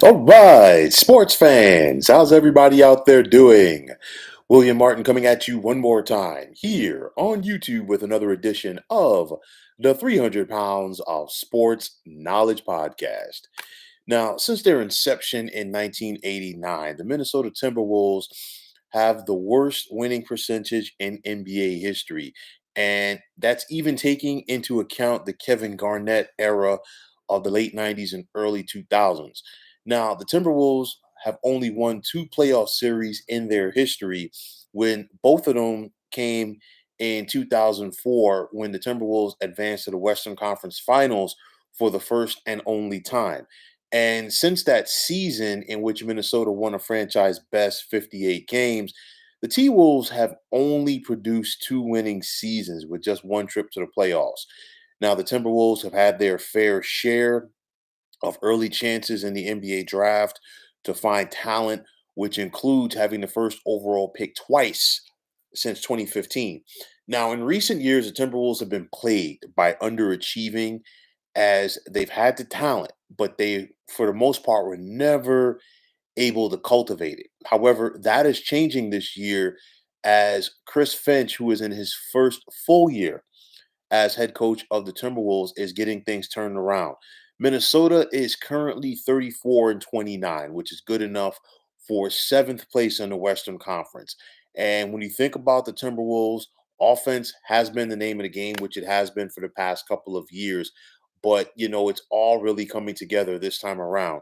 All right, sports fans, how's everybody out there doing? William Martin coming at you one more time here on YouTube with another edition of the 300 Pounds of Sports Knowledge Podcast. Now, since their inception in 1989, the Minnesota Timberwolves have the worst winning percentage in NBA history. And that's even taking into account the Kevin Garnett era of the late 90s and early 2000s. Now, the Timberwolves have only won two playoff series in their history, when both of them came in 2004 when the Timberwolves advanced to the Western Conference Finals for the first and only time. And since that season in which Minnesota won a franchise best 58 games, the T Wolves have only produced two winning seasons with just one trip to the playoffs. Now, the Timberwolves have had their fair share of early chances in the NBA draft to find talent, which includes having the first overall pick twice since 2015. Now, in recent years, the Timberwolves have been plagued by underachieving as they've had the talent, but they, for the most part, were never able to cultivate it. However, that is changing this year as Chris Finch, who is in his first full year as head coach of the Timberwolves, is getting things turned around. Minnesota is currently 34 and 29, which is good enough for seventh place in the Western Conference. And when you think about the Timberwolves, offense has been the name of the game, which it has been for the past couple of years. But it's all really coming together this time around.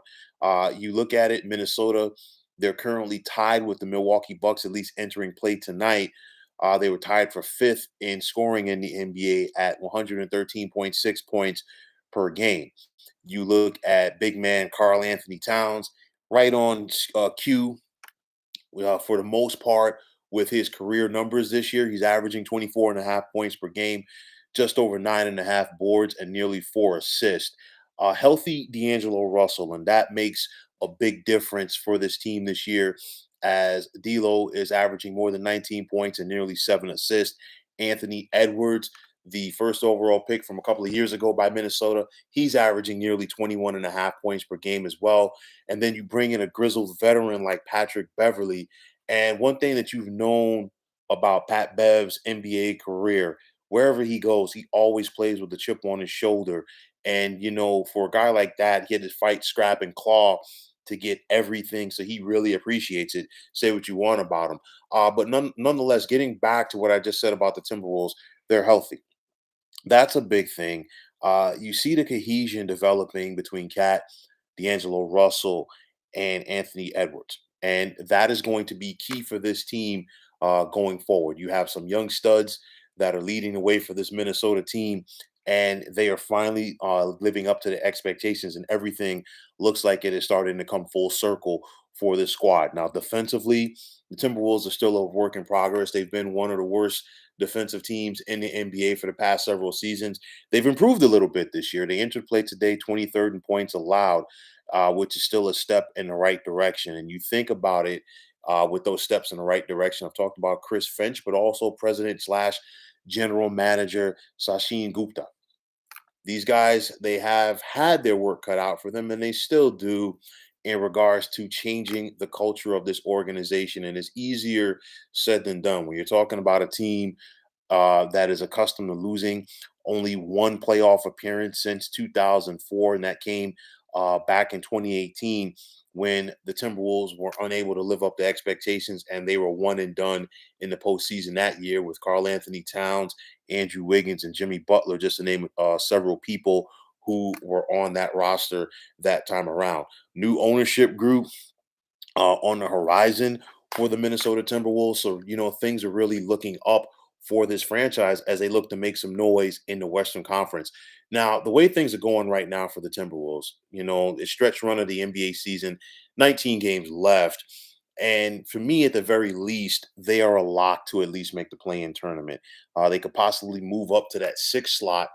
You look at it, Minnesota, they're currently tied with the Milwaukee Bucks, at least entering play tonight. They were tied for fifth in scoring in the NBA at 113.6 points per game. You look at big man Carl Anthony Towns, right on cue for the most part with his career numbers this year. He's averaging 24 and a half points per game, just over 9.5 boards, and nearly 4 assists. Healthy D'Angelo Russell, and that makes a big difference for this team this year, as D'Lo is averaging more than 19 points and nearly 7 assists. Anthony Edwards, the first overall pick from a couple of years ago by Minnesota, he's averaging nearly 21 and a half points per game as well. And then you bring in a grizzled veteran like Patrick Beverly. And one thing that you've known about Pat Bev's NBA career, wherever he goes, he always plays with a chip on his shoulder. And, for a guy like that, he had to fight, scrap, and claw to get everything. So he really appreciates it. Say what you want about him. But nonetheless, getting back to what I just said about the Timberwolves, they're healthy. That's a big thing. You see the cohesion developing between Cat, D'Angelo Russell, and Anthony Edwards. And that is going to be key for this team going forward. You have some young studs that are leading the way for this Minnesota team, and they are finally living up to the expectations, and everything looks like it is starting to come full circle for this squad. Now, defensively, the Timberwolves are still a work in progress. They've been one of the worst defensive teams in the NBA for the past several seasons. They've improved a little bit this year. They entered play today 23rd in points allowed, which is still a step in the right direction. And you think about it with those steps in the right direction. I've talked about Chris Finch, but also president slash general manager Sachin Gupta. These guys, they have had their work cut out for them, and they still do in regards to changing the culture of this organization. And it's easier said than done when you're talking about a team that is accustomed to losing only one playoff appearance since 2004, and that came back in 2018 when the Timberwolves were unable to live up to expectations, and they were one and done in the postseason that year with Carl Anthony Towns, Andrew Wiggins, and Jimmy Butler, just to name several people who were on that roster that time around. New ownership group on the horizon for the Minnesota Timberwolves. So, things are really looking up for this franchise as they look to make some noise in the Western Conference. Now, the way things are going right now for the Timberwolves, the stretch run of the NBA season, 19 games left. And for me, at the very least, they are a lock to at least make the play-in tournament. They could possibly move up to that sixth slot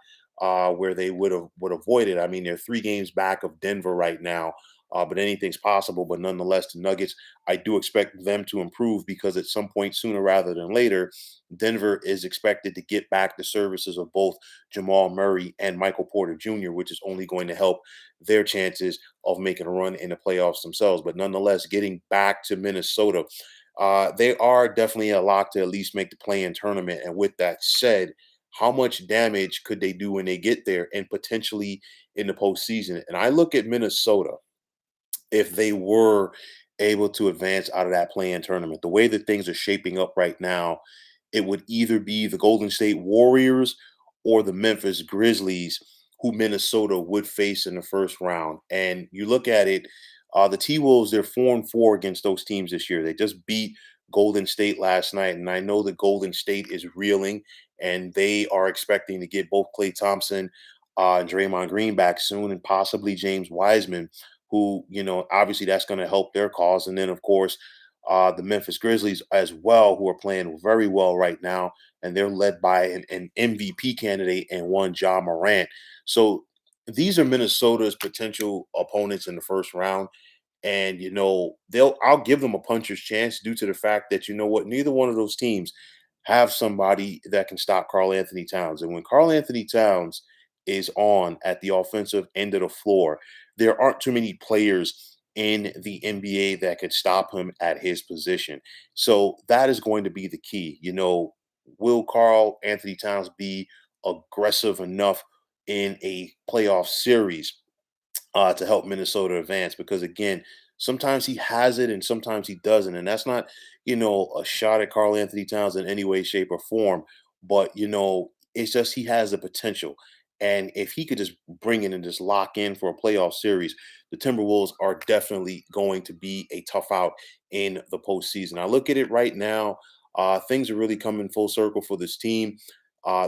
where they would avoid it. I mean, they're 3 games back of Denver right now, but anything's possible. But nonetheless, the Nuggets, I do expect them to improve because at some point sooner rather than later, Denver is expected to get back the services of both Jamal Murray and Michael Porter Jr., which is only going to help their chances of making a run in the playoffs themselves. But nonetheless, getting back to Minnesota, they are definitely a lock to at least make the play-in tournament. And with that said, how much damage could they do when they get there and potentially in the postseason? And I look at Minnesota, if they were able to advance out of that play-in tournament, the way that things are shaping up right now, it would either be the Golden State Warriors or the Memphis Grizzlies, who Minnesota would face in the first round. And you look at it, the T Wolves, they're 4-4 against those teams this year. They just beat Golden State last night. And I know that Golden State is reeling and they are expecting to get both Klay Thompson and Draymond Green back soon and possibly James Wiseman, who, obviously that's going to help their cause. And then, of course, the Memphis Grizzlies as well, who are playing very well right now, and they're led by an MVP candidate and one John Morant. So these are Minnesota's potential opponents in the first round. And I'll give them a puncher's chance due to the fact that neither one of those teams have somebody that can stop Carl Anthony Towns. And when Carl Anthony Towns is on at the offensive end of the floor, there aren't too many players in the NBA that could stop him at his position. So that is going to be the key. Will Carl Anthony Towns be aggressive enough in a playoff series to help Minnesota advance? Because again, sometimes he has it and sometimes he doesn't. And that's not, a shot at Carl Anthony Towns in any way, shape, or form. But, it's just he has the potential. And if he could just bring it and just lock in for a playoff series, the Timberwolves are definitely going to be a tough out in the postseason. I look at it right now. Things are really coming full circle for this team.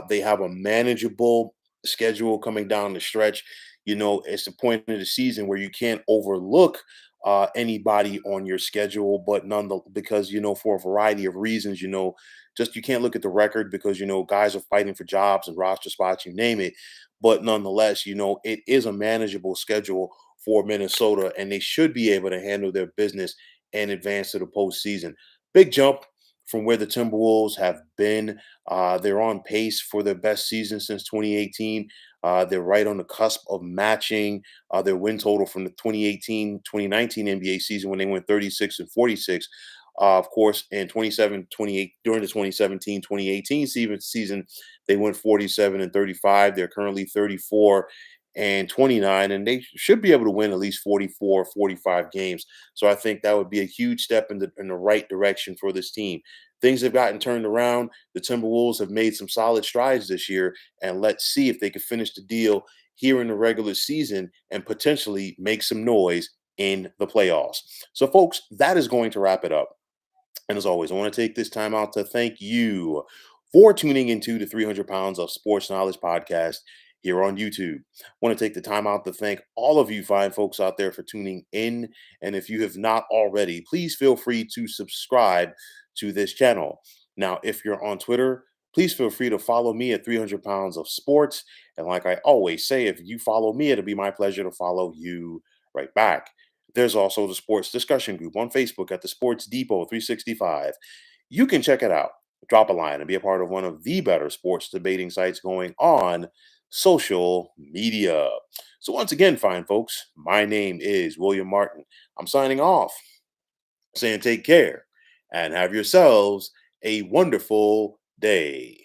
They have a manageable schedule coming down the stretch. It's the point of the season where you can't overlook anybody on your schedule, but because for a variety of reasons, just you can't look at the record because guys are fighting for jobs and roster spots, you name it. But nonetheless, it is a manageable schedule for Minnesota, and they should be able to handle their business and advance to the postseason. Big jump from where the Timberwolves have been. They're on pace for their best season since 2018. They're right on the cusp of matching their win total from the 2018-2019 NBA season when they went 36-46. Of course, in 27-28 during the 2017-2018 season, they went 47-35. They're currently 34-29, and they should be able to win at least 44, 45 games. So I think that would be a huge step in the right direction for this team. Things have gotten turned around. The Timberwolves have made some solid strides this year, and let's see if they can finish the deal here in the regular season and potentially make some noise in the playoffs. So, folks, that is going to wrap it up. And as always, I want to take this time out to thank you for tuning into the 300 Pounds of Sports Knowledge podcast here on YouTube. I want to take the time out to thank all of you fine folks out there for tuning in. And if you have not already, please feel free to subscribe to this channel. Now, if you're on Twitter, please feel free to follow me at 300 Pounds of Sports. And like I always say, if you follow me, it'll be my pleasure to follow you right back. There's also the sports discussion group on Facebook at the Sports Depot 365. You can check it out. Drop a line and be a part of one of the better sports debating sites going on social media. So, once again, fine folks, my name is William Martin. I'm signing off, saying take care and have yourselves a wonderful day.